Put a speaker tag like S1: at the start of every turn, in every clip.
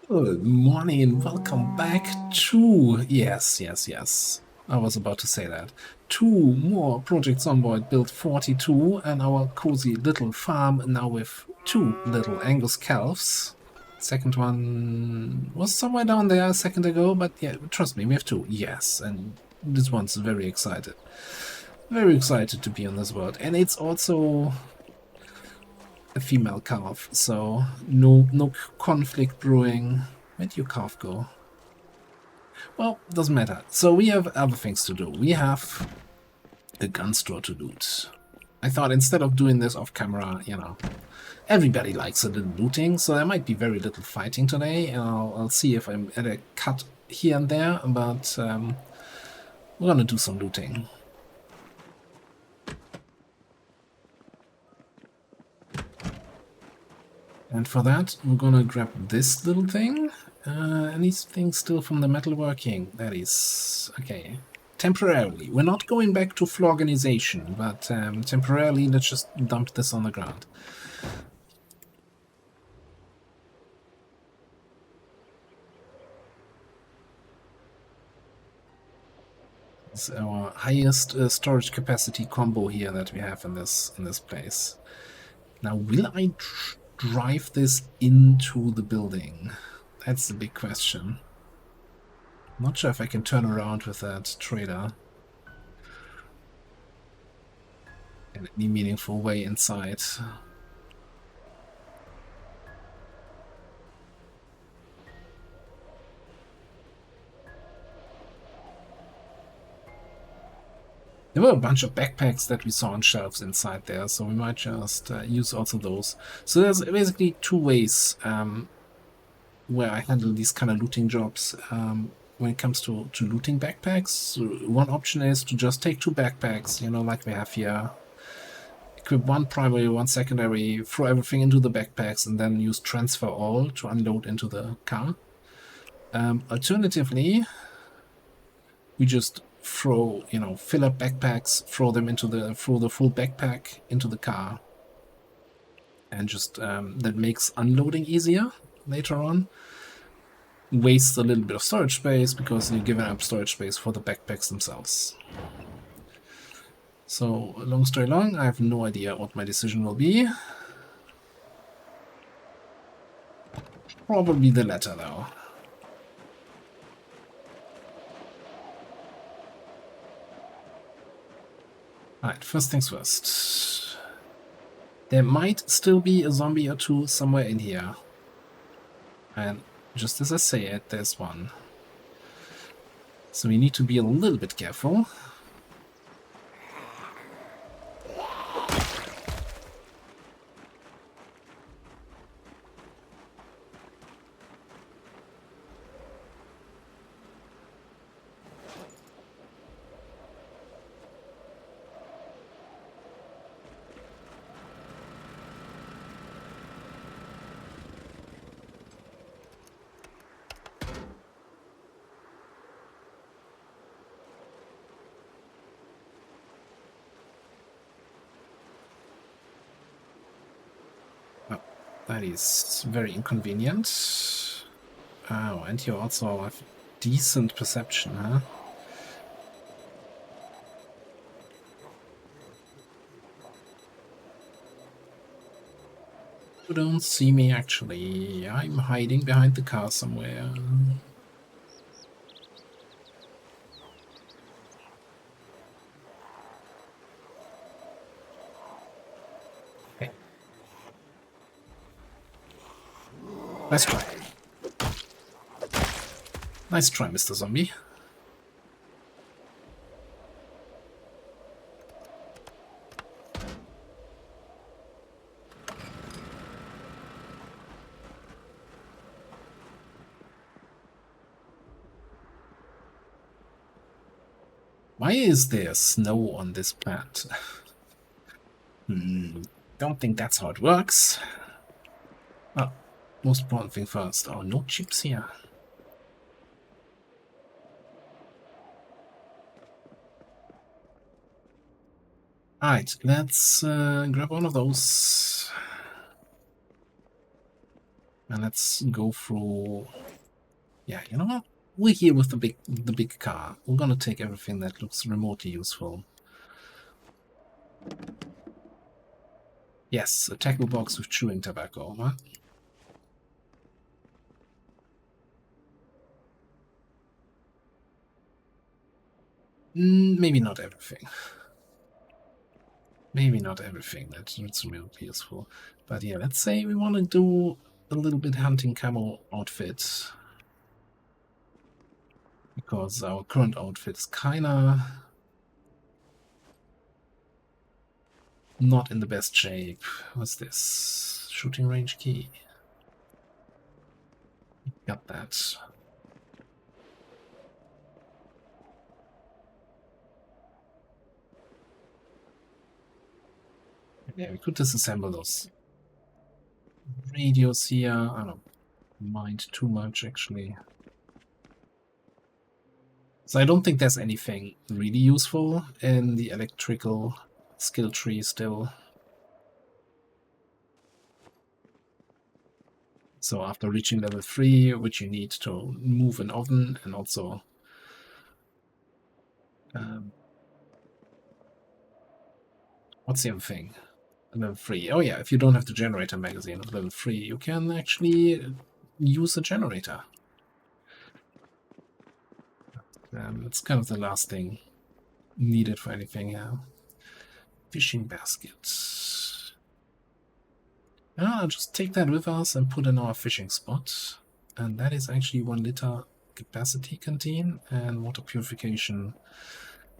S1: Good morning and welcome back to, yes, I was about to say that. Two more Project Zomboid build 42 and our cozy little farm now with two little Angus calves. Second one was somewhere down there a second ago, but yeah, trust me, we have two, yes, and this one's very excited. Very excited to be on this world. And it's also a female calf, so no conflict brewing. Where'd your calf go? Well, doesn't matter. So we have other things to do. We have a gun store to loot. I thought instead of doing this off camera, everybody likes a little looting, so there might be very little fighting today. And I'll see if I'm at a cut here and there, but we're gonna do some looting. And for that, we're gonna grab this little thing. Anything still from the metalworking? That is... okay. Temporarily. We're not going back to floor organization, but temporarily let's just dump this on the ground. It's our highest storage capacity combo here that we have in this place. Now, will I drive this into the building? That's the big question. I'm not sure if I can turn around with that trailer in any meaningful way inside. There were a bunch of backpacks that we saw on shelves inside there, so we might just use also those. So there's basically two ways where I handle these kind of looting jobs. When it comes to looting backpacks, so one option is to just take two backpacks, like we have here. Equip one primary, one secondary, throw everything into the backpacks, and then use transfer all to unload into the car. Alternatively, we just throw, fill up backpacks, throw the full backpack into the car, and just that makes unloading easier later on. Wastes a little bit of storage space because you're giving up storage space for the backpacks themselves. So, long story long, I have no idea what my decision will be. Probably the latter, though. Alright, first things first. There might still be a zombie or two somewhere in here. And just as I say it, there's one. So we need to be a little bit careful. That is very inconvenient. Oh, and you also have decent perception, huh? You don't see me, actually. I'm hiding behind the car somewhere. Okay. Nice try. Nice try, Mr. Zombie. Why is there snow on this plant? Don't think that's how it works. Oh, most important thing first. Oh, no chips here. Alright, let's grab one of those. And let's go through. Yeah, you know what? We're here with the big car. We're gonna take everything that looks remotely useful. Yes, a tackle box with chewing tobacco, huh? Maybe not everything. Maybe not everything that's remotely useful. But yeah, let's say we want to do a little bit hunting camo outfit. Because our current outfit is kinda not in the best shape. What's this? Shooting range key. Got that. Yeah, we could disassemble those radios here. I don't mind too much, actually. So I don't think there's anything really useful in the electrical skill tree still. So after reaching level 3, which you need to move an oven and also what's the other thing? Level 3. Oh yeah, if you don't have the generator magazine at level 3, you can actually use a generator. It's kind of the last thing needed for anything, yeah. Fishing basket. I'll just take that with us and put in our fishing spot. And that is actually 1 liter capacity canteen and water purification.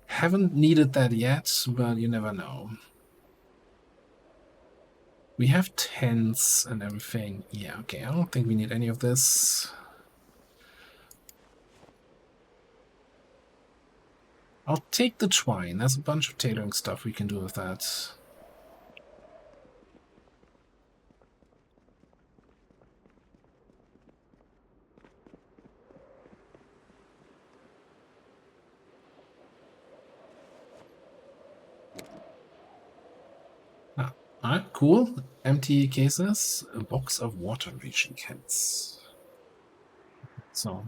S1: Haven't needed that yet, but you never know. We have tents and everything. Yeah, okay, I don't think we need any of this. I'll take the twine. There's a bunch of tailoring stuff we can do with that. Alright, cool. Empty cases. A box of water ration cans. So,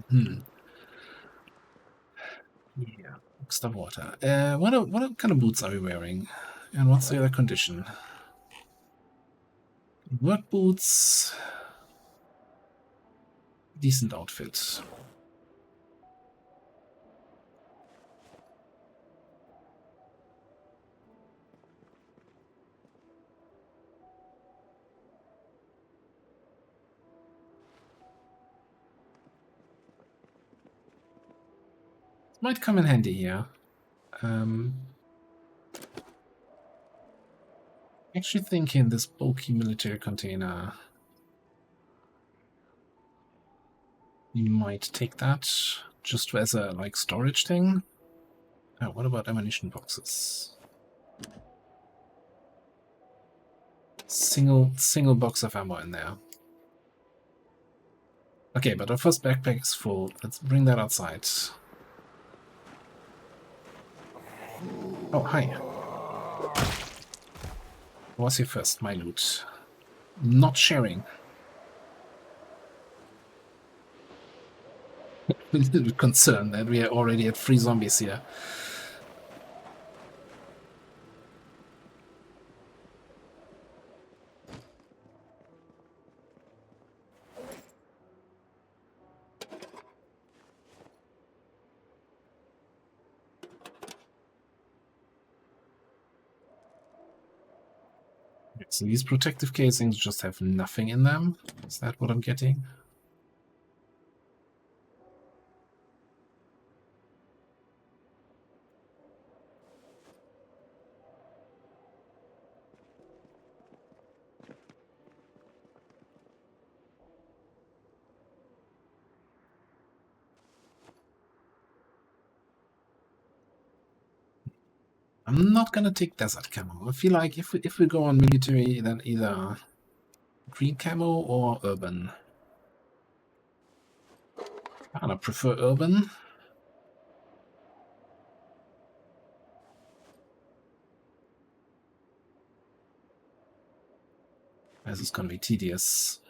S1: yeah, box of water. What kind of boots are we wearing? And what's the other condition? Work boots. Decent outfit. Might come in handy here. Actually thinking this bulky military container. You might take that just as a like storage thing. Oh, what about ammunition boxes? Single box of ammo in there. Okay, but our first backpack is full. Let's bring that outside. Oh, hi. What's your first? My loot. Not sharing. A little bit concerned that we are already at 3 zombies here. So these protective casings just have nothing in them? Is that what I'm getting? I'm not gonna take desert camo. I feel like if we go on military, then either green camo or urban. I prefer urban. This is gonna be tedious.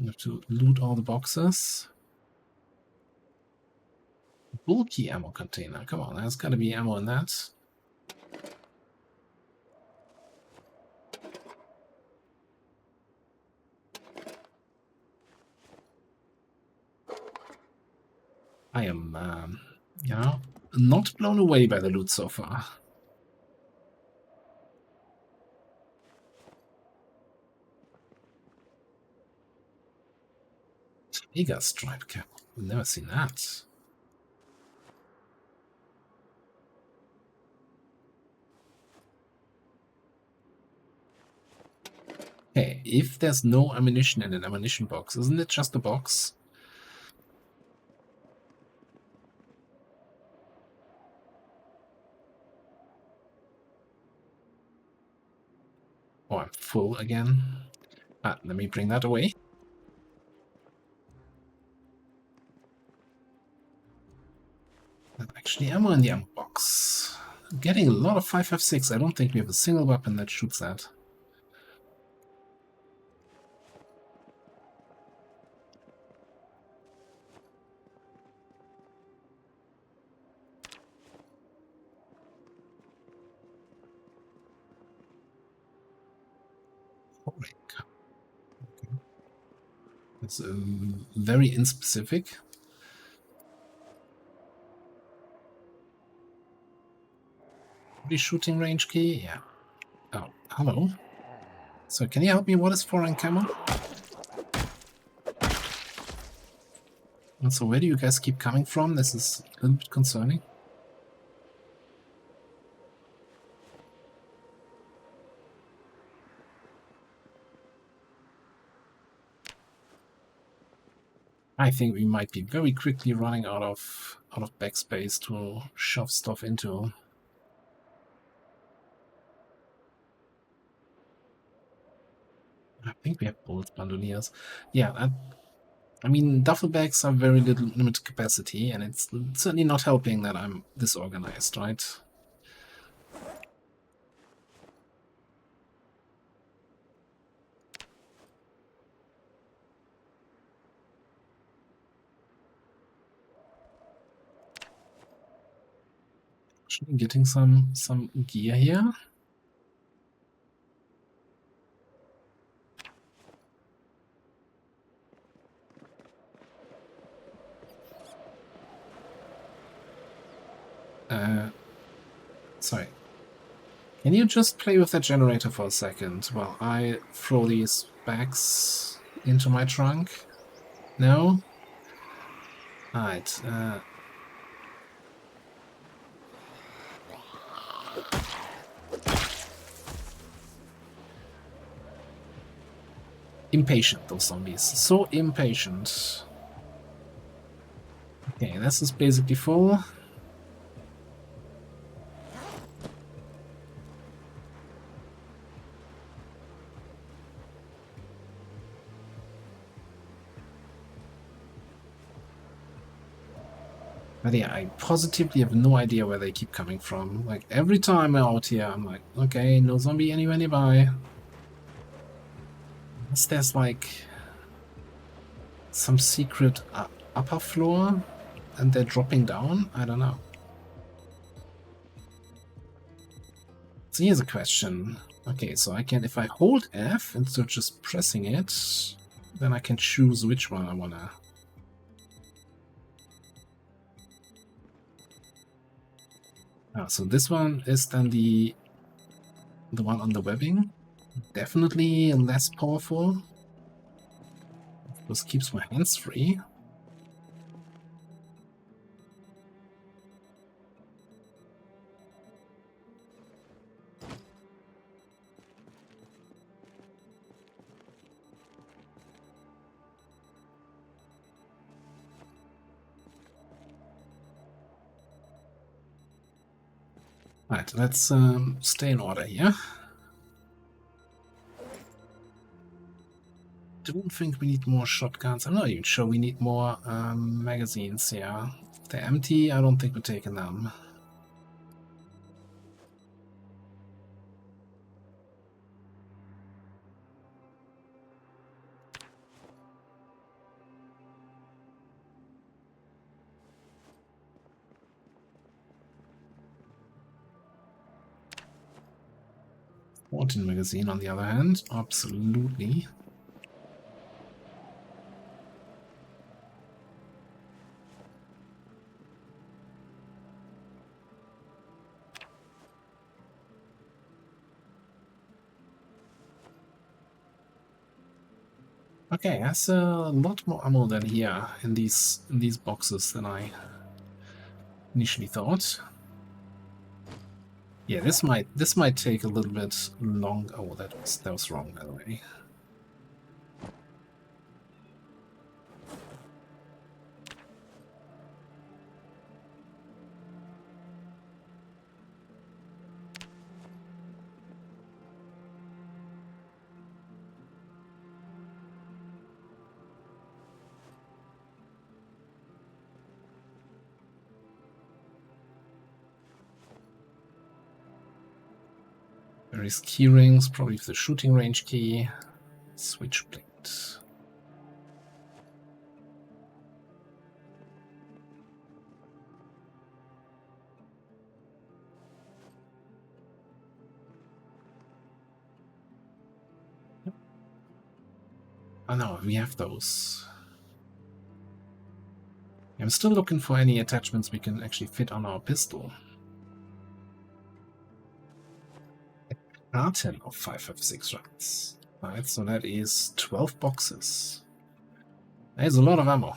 S1: I have to loot all the boxes. Bulky ammo container. Come on, there's gotta be ammo in that. I am, you know, not blown away by the loot so far. Tiger stripe cap. I've never seen that. Hey, if there's no ammunition in an ammunition box, isn't it just a box? Oh, I'm full again. Let me bring that away. There's actually ammo in the ammo box. I'm getting a lot of 5.56. I don't think we have a single weapon that shoots that. Holy cow. Okay. It's very inspecific. The shooting range key? Yeah. Oh, hello. So can you help me? What is foreign camo? And so where do you guys keep coming from? This is a little bit concerning. I think we might be very quickly running out of backspace to shove stuff into. I think we have bullet bandoliers. Yeah, I mean, duffel bags are very limited capacity, and it's certainly not helping that I'm disorganized, right? Actually getting some gear here. Sorry. Can you just play with that generator for a second while I throw these bags into my trunk? No? Alright, impatient, those zombies. So impatient. Okay, this is basically full. But yeah, I positively have no idea where they keep coming from. Like, every time I'm out here, I'm like, okay, no zombie anywhere nearby. Unless there's, like, some secret upper floor, and they're dropping down? I don't know. So here's a question. Okay, so I can, if I hold F instead of just pressing it, then I can choose which one I wanna. So this one is then the one on the webbing. Definitely less powerful. This keeps my hands free. Right, let's stay in order here. Don't think we need more shotguns. I'm not even sure we need more magazines here. If they're empty, I don't think we're taking them. 14 magazine on the other hand. Absolutely. Okay, that's a lot more ammo than here in these boxes than I initially thought. Yeah, this might take a little bit long. Oh, that was wrong, by the way. There is key rings, probably the shooting range key. Switchblade. Oh no, we have those. I'm still looking for any attachments we can actually fit on our pistol. Carton of 556 rounds. Alright, so that is 12 boxes. That is a lot of ammo.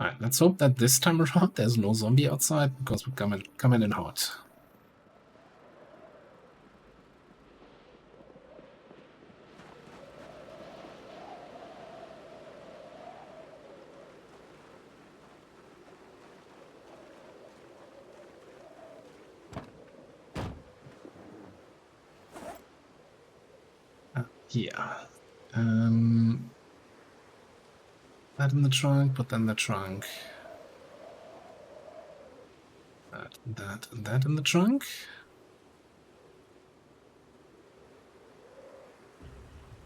S1: Alright, let's hope that this time around there's no zombie outside, because we're coming in hot. Yeah. That in the trunk, put that in the trunk. That in the trunk.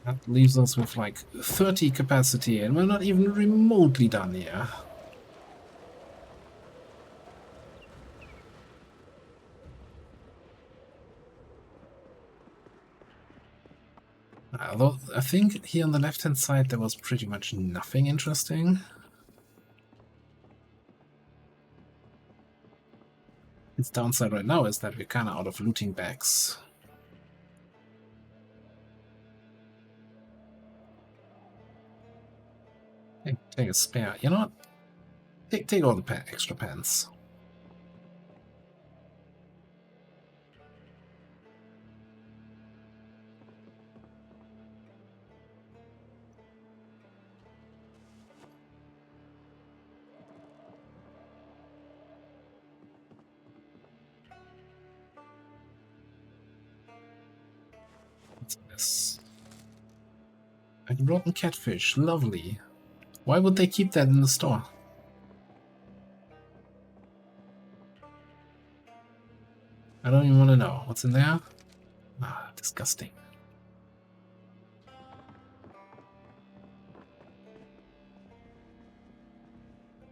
S1: That leaves us with like 30 capacity, and we're not even remotely done here. Although I think here on the left-hand side there was pretty much nothing interesting. Its downside right now is that we're kind of out of looting bags. Hey, take a spare. You know what? Take all the extra pants. What's this? A rotten catfish. Lovely. Why would they keep that in the store? I don't even want to know. What's in there? Ah, disgusting.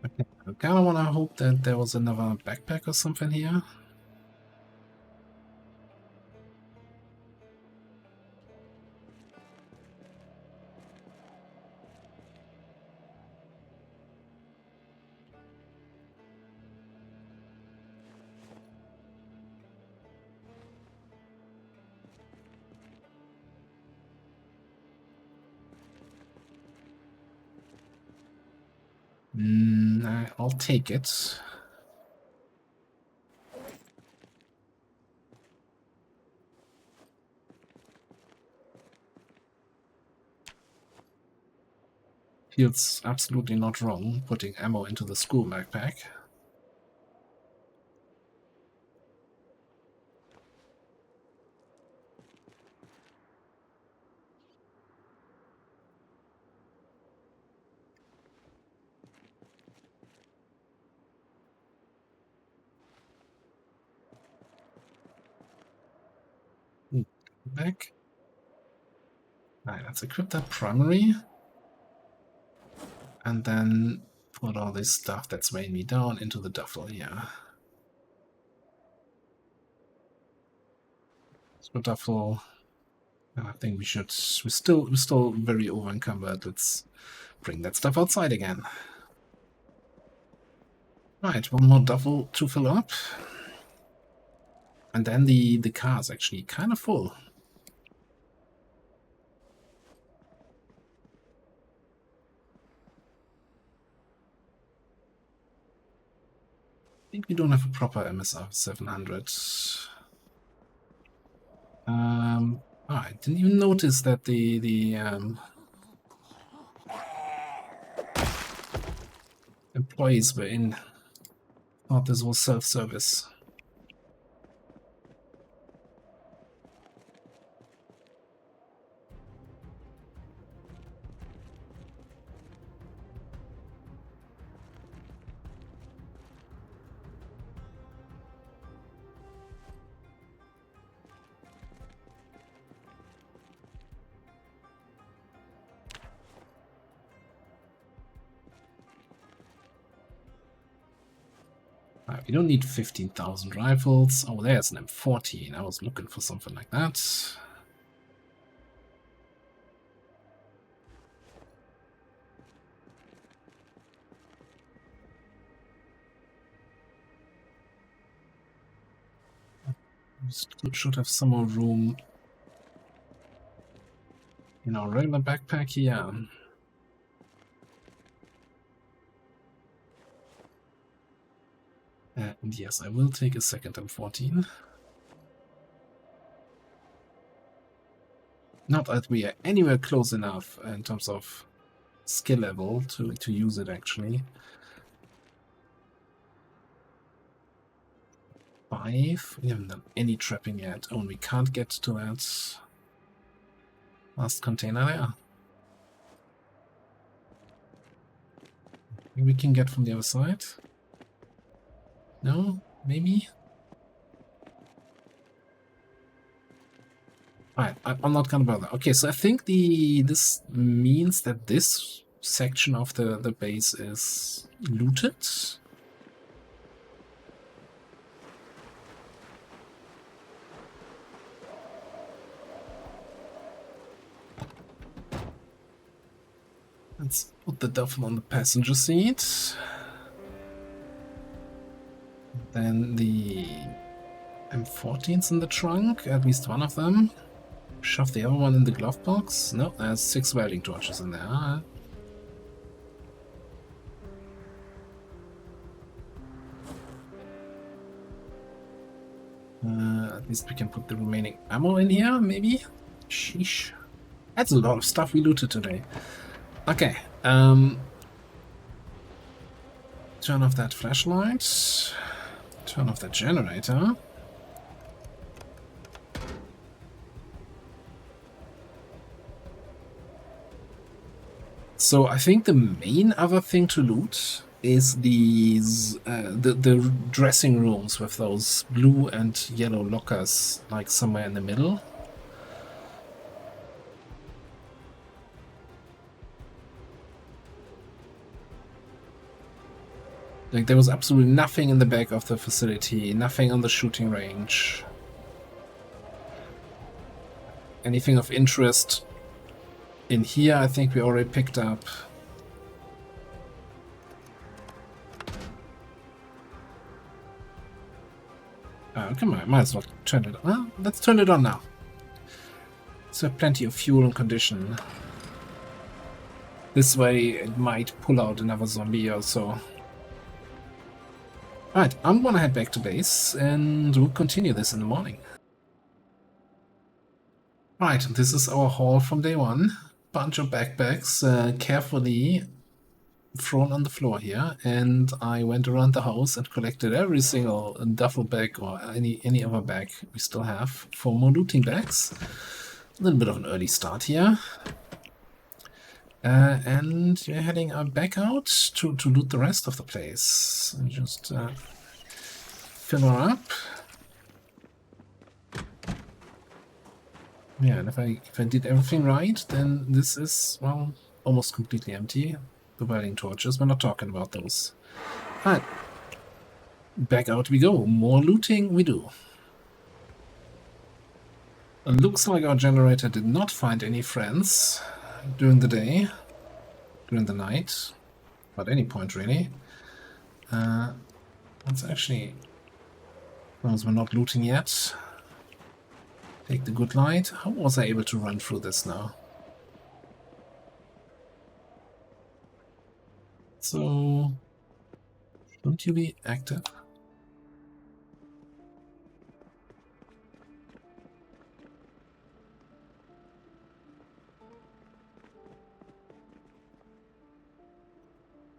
S1: Okay. I kind of want to hope that there was another backpack or something here. I'll take it. Feels absolutely not wrong putting ammo into the school backpack. back. Alright, let's equip that primary. And then put all this stuff that's weighing me down into the duffel here. So duffel. I think we're still very over encumbered. Let's bring that stuff outside again. Right, one more duffel to fill up. And then the car is actually kind of full. I think we don't have a proper MSR 700. I didn't even notice that the employees were in. Thought this was self-service. We don't need 15,000 rifles. Oh, there's an M14. I was looking for something like that. Should have some more room in our regular backpack here. And yes, I will take a second M14. Not that we are anywhere close enough in terms of skill level to use it actually. 5. We haven't done any trapping yet. Oh, and we can't get to that last container there. Maybe we can get from the other side. No? Maybe? Alright, I'm not gonna bother. Okay, so I think this means that this section of the base is looted. Let's put the duffel on the passenger seat. Then the M14's in the trunk, at least one of them. Shove the other one in the glove box. No, there's 6 welding torches in there. At least we can put the remaining ammo in here, maybe? Sheesh. That's a lot of stuff we looted today. Okay, turn off that flashlight. Turn off the generator. So I think the main other thing to loot is these the dressing rooms with those blue and yellow lockers, like somewhere in the middle. Like there was absolutely nothing in the back of the facility, nothing on the shooting range. Anything of interest in here, I think we already picked up. Oh, come on, might as well turn it on. Well, let's turn it on now. So plenty of fuel and condition. This way it might pull out another zombie or so. Alright, I'm gonna head back to base and we'll continue this in the morning. Right, this is our haul from day one. Bunch of backpacks, carefully thrown on the floor here, and I went around the house and collected every single duffel bag or any other bag we still have for more looting bags. A little bit of an early start here. And we're heading back out to loot the rest of the place. And just fill her up. Yeah, and if I did everything right, then this is, well, almost completely empty. The welding torches, we're not talking about those. Alright. Back out we go. More looting we do. It looks like our generator did not find any friends during the day, during the night, at any point really. Let's actually, as we're not looting yet, take the good light. How was I able to run through this now? So, shouldn't you be active?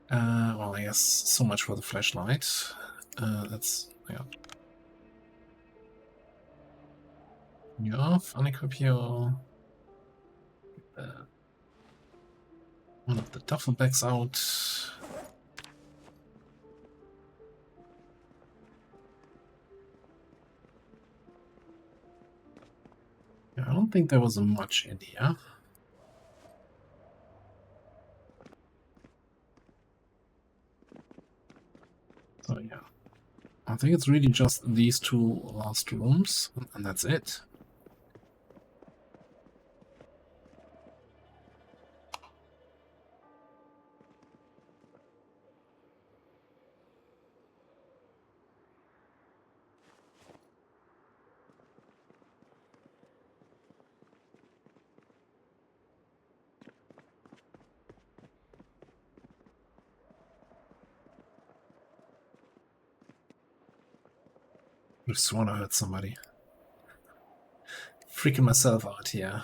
S1: Well, I guess so much for the flashlight. Let's, yeah. You off, unequip your one of the duffel bags out. Yeah, I don't think there was much in here. So yeah, I think it's really just these two last rooms, and that's it. I just want to hurt somebody. Freaking myself out here.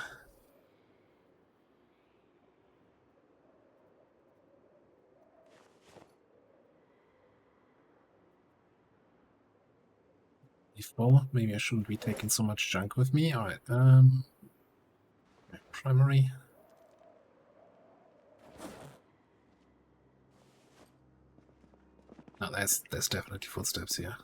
S1: Before, maybe I shouldn't be taking so much junk with me. Alright, primary. No, there's definitely footsteps here.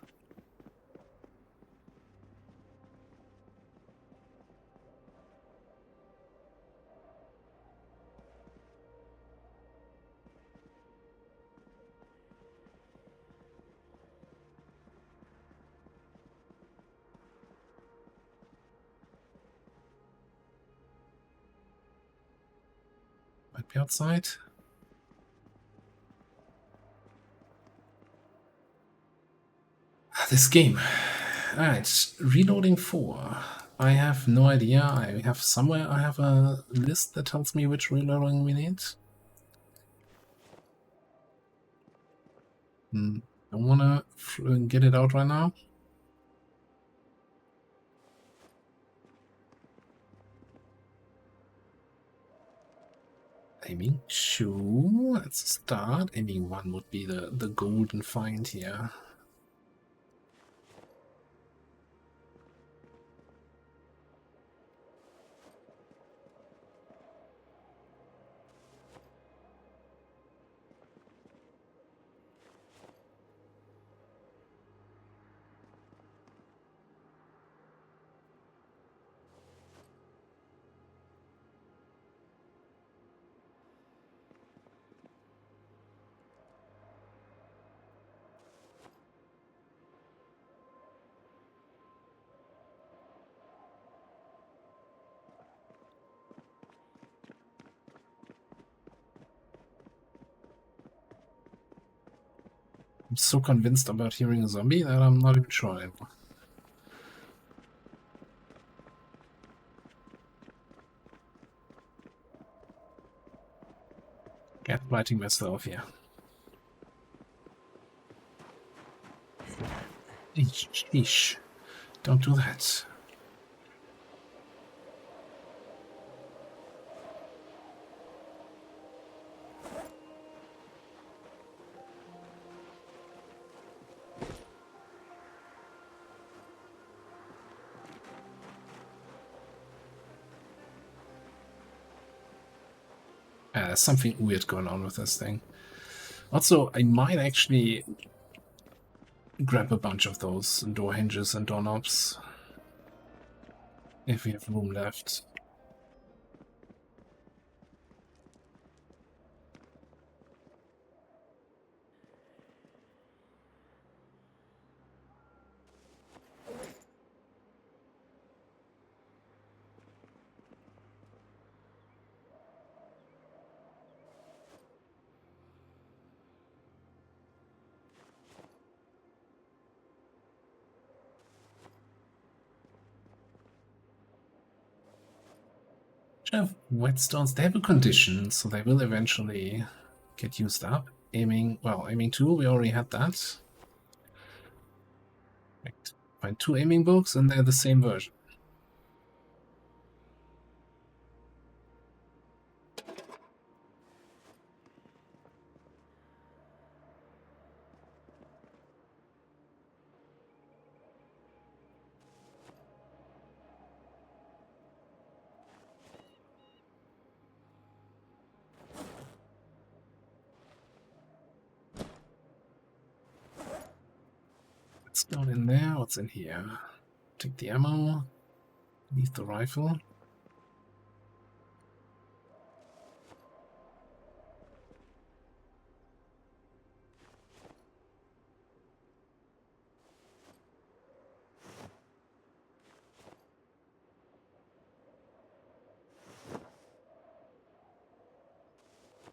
S1: Might be outside. This game. Alright, reloading 4. I have no idea. I have a list that tells me which reloading we need. Don't wanna get it out right now. Aiming 2. Let's start. Aiming 1 would be the golden find here. I'm so convinced about hearing a zombie that I'm not even sure anymore. Gaslighting myself here. Sheesh. Don't do that. There's something weird going on with this thing. Also, I might actually grab a bunch of those door hinges and doorknobs. if we have room left. Whetstones, they have a condition, so they will eventually get used up. Aiming, well, aiming tool, we already had that. Right. Find 2 aiming books, and they're the same version. What's down in there? What's in here? Take the ammo. Leave the rifle.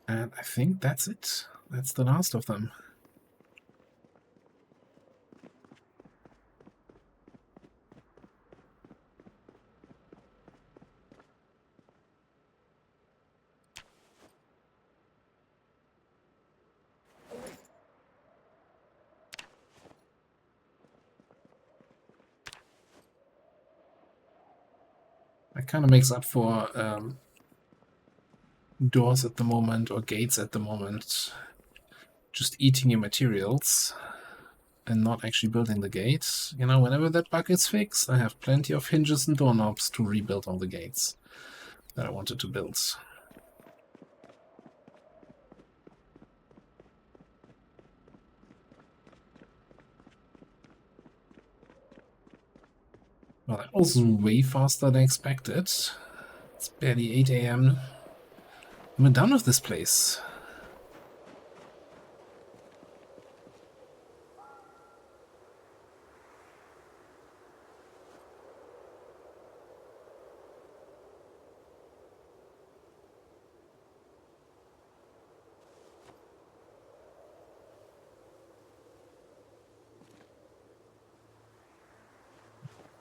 S1: And I think that's it. That's the last of them. That kind of makes up for doors at the moment, or gates at the moment. Just eating your materials and not actually building the gate. You know, whenever that bug is fixed, I have plenty of hinges and doorknobs to rebuild all the gates that I wanted to build. Well, that was way faster than expected. It's barely 8 AM. We're done with this place.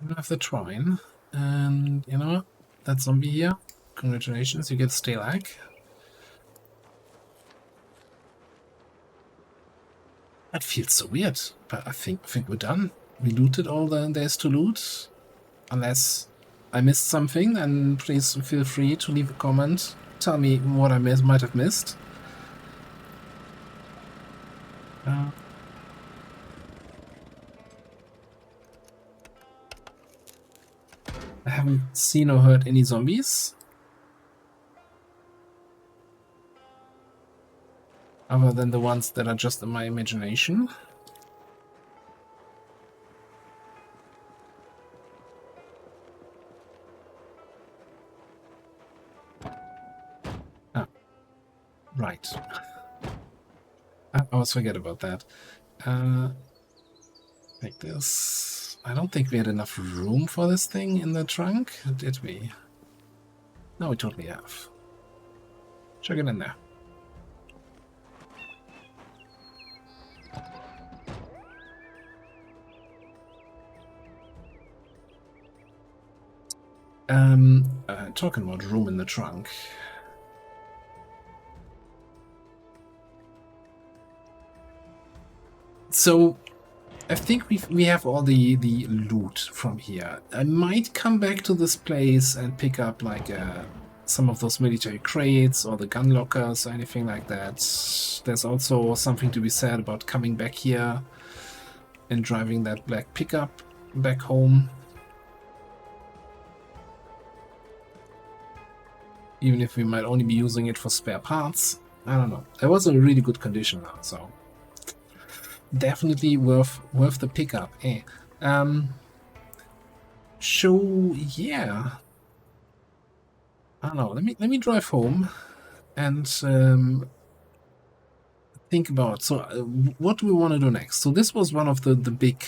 S1: We have the Trine, and you know what? That zombie here, congratulations, you get Stalag. That feels so weird, but I think we're done. We looted all there's to loot. Unless I missed something, then please feel free to leave a comment. Tell me what I might have missed. I haven't seen or heard any zombies. Other than the ones that are just in my imagination. Ah, right. I always forget about that. Like this. I don't think we had enough room for this thing in the trunk, did we? No, we totally have. Chuck it in there. Talking about room in the trunk. So, I think we have all the loot from here. I might come back to this place and pick up like some of those military crates or the gun lockers or anything like that. There's also something to be said about coming back here and driving that black pickup back home. Even if we might only be using it for spare parts. I don't know. It was in really good condition now, so definitely worth the pickup. So yeah, I don't know. Let me drive home and think about. So what do we want to do next? So this was one of the big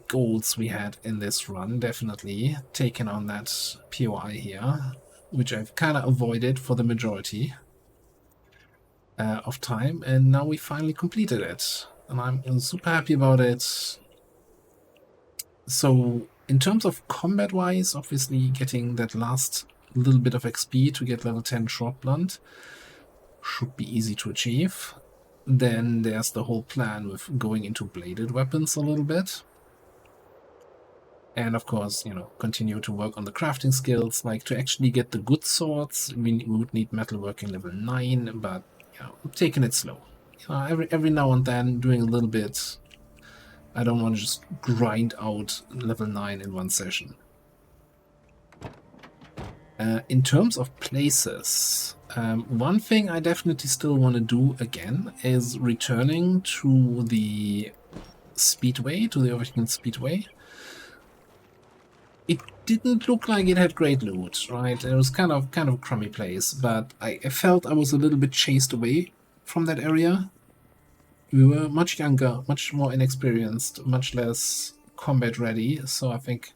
S1: goals we had in this run. Definitely taking on that POI here, which I've kind of avoided for the majority of time, and now we finally completed it, and I'm super happy about it. So in terms of combat wise, obviously getting that last little bit of XP to get level 10 short blunt should be easy to achieve. Then there's the whole plan with going into bladed weapons a little bit. And of course, you know, continue to work on the crafting skills. Like to actually get the good swords, we would need metalworking level 9, but you know, taking it slow. You know, every now and then doing a little bit. I don't want to just grind out level 9 in one session. In terms of places, one thing I definitely still want to do again is returning to the Speedway, to the Overton Speedway. It didn't look like it had great loot, right? It was kind of a crummy place, but I felt I was a little bit chased away from that area. We were much younger, much more inexperienced, much less combat ready, so I think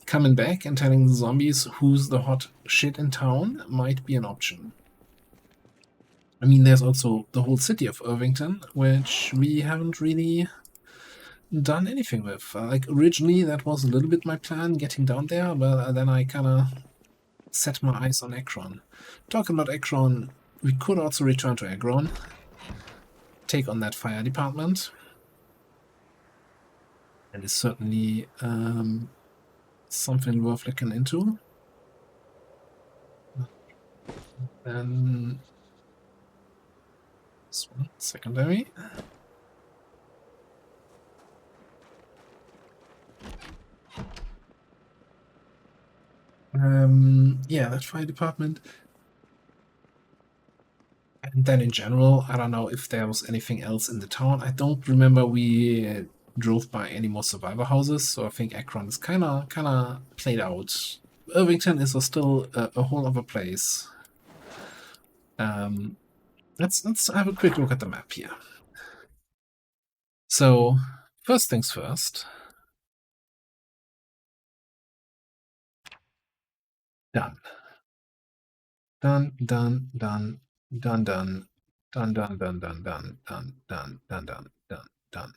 S1: coming back and telling the zombies who's the hot shit in town might be an option. I mean, there's also the whole city of Irvington, which we haven't really done anything with. Like, originally, that was a little bit my plan, getting down there, but then I kind of set my eyes on Ekron. Talking about Ekron, we could also return to Ekron, take on that fire department. That is certainly something worth looking into. Then this one, secondary. Yeah, that fire department. And then in general, I don't know if there was anything else in the town. I don't remember we drove by any more survivor houses, so I think Akron is kind of played out. Irvington is still a whole other place. Let's have a quick look at the map here. So first things first. Done. Done. Done. Done. Done. Done. Done. Done. Done. Done. Done. Done. Done. Done. Done. Done. Done.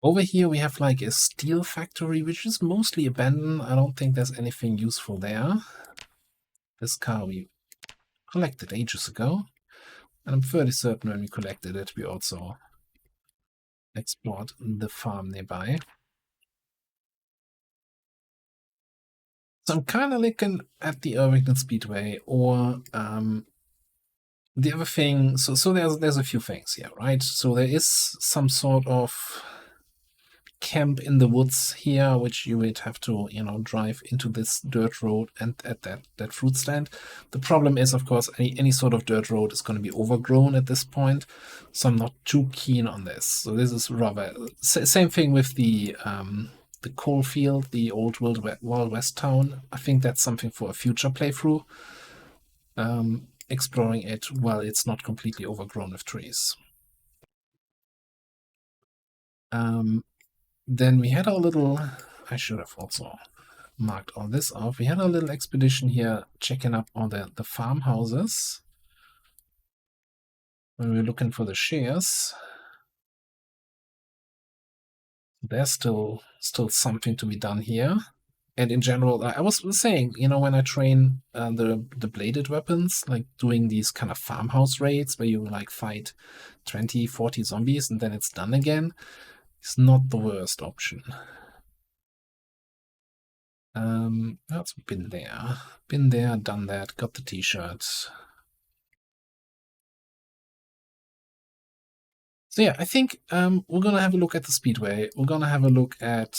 S1: Over here we have like a steel factory, which is mostly abandoned. I don't think there's anything useful there. This car we collected ages ago. And I'm fairly certain when we collected it, we also explored the farm nearby. So I'm kind of looking at the Irvington Speedway, or the other thing. So there's a few things here, right? So there is some sort of camp in the woods here, which you would have to, you know, drive into this dirt road and at that fruit stand. The problem is, of course, any sort of dirt road is going to be overgrown at this point, so I'm not too keen on this. So this is rather same thing with the coal field, the old Wild West town. I think that's something for a future playthrough, exploring it while it's not completely overgrown with trees. Then we had our little, I should have also marked all this off. We had a little expedition here checking up on the farmhouses when we were looking for the shares. There's still something to be done here. And in general, I was saying, you know, when I train the bladed weapons, like doing these kind of farmhouse raids where you like fight 20, 40 zombies and then it's done again, it's not the worst option. That's been there, done that, got the t-shirts. So yeah, I think we're gonna have a look at the Speedway. We're gonna have a look at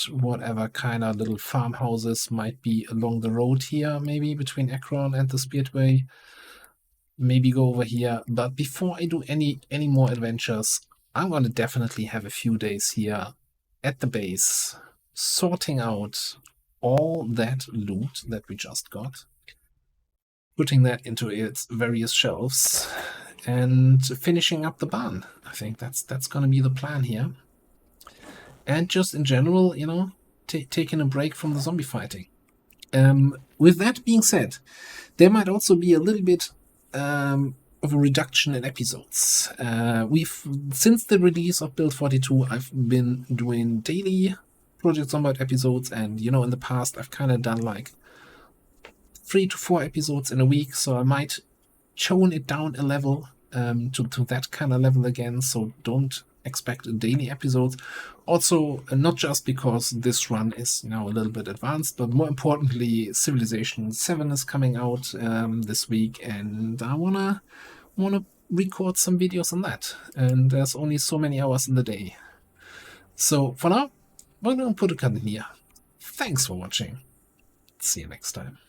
S1: whatever kind of little farmhouses might be along the road here, maybe between Akron and the Speedway. maybe go over here. But before I do any more adventures, I'm gonna definitely have a few days here at the base, sorting out all that loot that we just got, putting that into its various shelves, and finishing up the barn. I think that's gonna be the plan here. And just in general, you know, taking a break from the zombie fighting. With that being said, there might also be a little bit of a reduction in episodes. Since the release of Build 42, I've been doing daily Project Zomboid episodes, and you know, in the past I've kind of done like 3 to 4 episodes in a week, so I might tone it down a level to that kind of level again, so don't expect daily episodes. Also, not just because this run is now a little bit advanced, but more importantly, Civilization 7 is coming out this week, and I wanna record some videos on that, and there's only so many hours in the day. So for now, we're gonna put a cut in here. Thanks for watching. See you next time.